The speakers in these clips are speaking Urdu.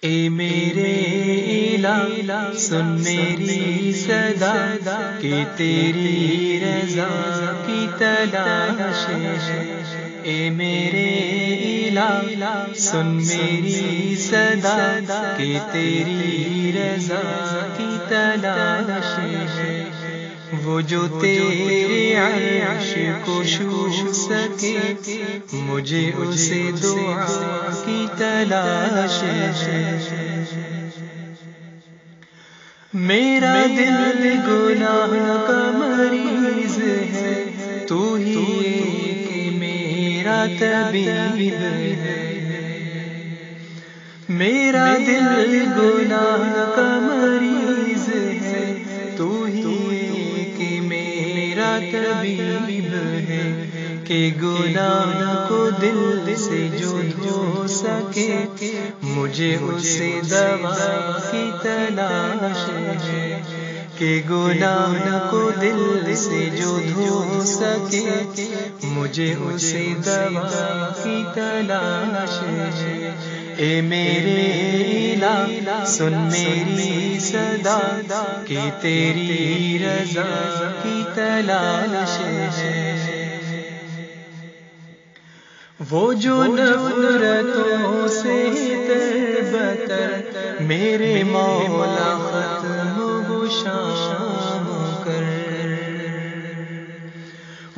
اے میرے الہ سن میری صدا کہ تیری رضا کی تلاش ہے۔ اے میرے الہ سن میری صدا کہ تیری رضا کی تلاش ہے۔ وہ جو تیرے عرش کو چھو سکے مجھے اسے دعا کی تلاش ہے۔ میرا دل گناہ کا مریض ہے، تو ہی ایک میرا طبیب ہے۔ میرا دل گناہ کا مریض ہے، تو ہی ایک میرا طبیب ہے۔ کہ گناہ کو دل سے جو دھو سکے مجھے اسے دوا کی تلاش ہے۔ کہ گناہ کو دل سے جو دھو سکے مجھے اسے دوا کی تلاش ہے۔ اے میرے الہ سن میری صدا کہ تیری رضا کی تلاش ہے۔ وہ جو نفرتوں سے تربتر میرے مولا ختم و شام کر،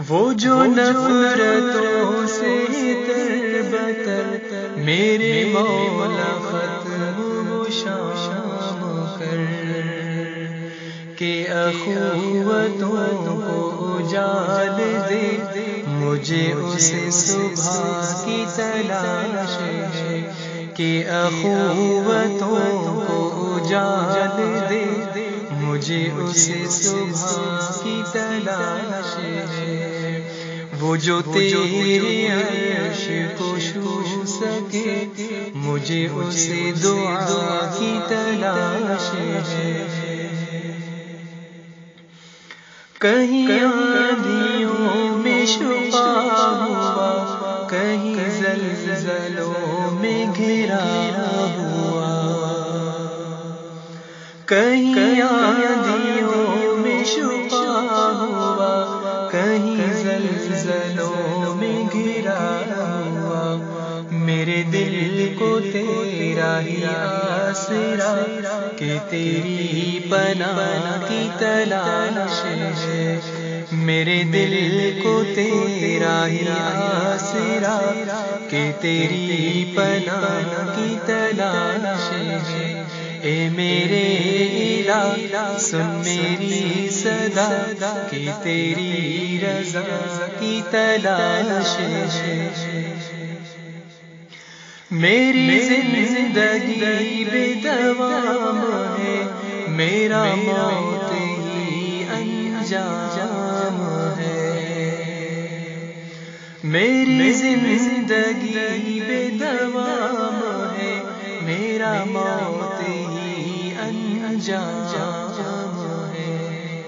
وہ جو نفرتوں سے تربتر میرے مولا ختم و شام کر، کہ اخوتوں کو اجال دے مجھے اسے صبح کی تلاش ہے۔ کہ اخوتوں کو اجال دے مجھے اسے صبح کی تلاش ہے۔ وہ جو تیرے عرش کو چھو سکے مجھے اسے دعا کی تلاش ہے۔ کہیں آندھیوں میں چھپا ہوا، کہیں زلزلوں میں گھرا ہوا، کہیں آندھیوں میں چھپا ہوا، کہیں زلزلوں میں گھرا ہوا۔ میرے دل کو تیرا ہی آسرا کہ تیری پناہ کی تلاش ہے۔ میرے دل کو تیرا ہی آسرا کہ تیری پناہ کی تلاش ہے۔ اے میرے الہ سن میری صدا کہ تیری رضا کی تلاش ہے۔ میری زندگی بے دوام ہے، میرا موت ہی انجام ہے۔ میری زندگی بے دوام ہے، میرا موت ہی انجام ہے۔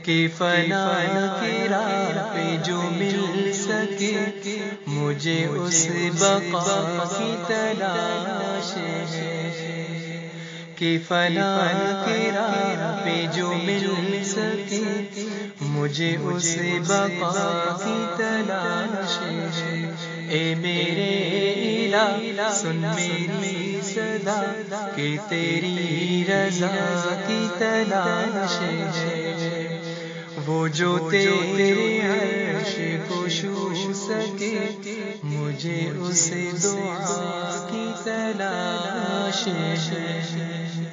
کہ فنا کی راہ پہ جو مل سکے مجھے اس بقا کی تلاش ہے۔ کہ فنا کی راہ پہ جو مل سکے مجھے اس بقا کی تلاش ہے۔ اے میرے الہ سن میری صدا کہ تیری رضا کی تلاش ہے۔ وہ جو تیرے عرش کو چھو سکے مجھے اسے دعا کی تلاش ہے۔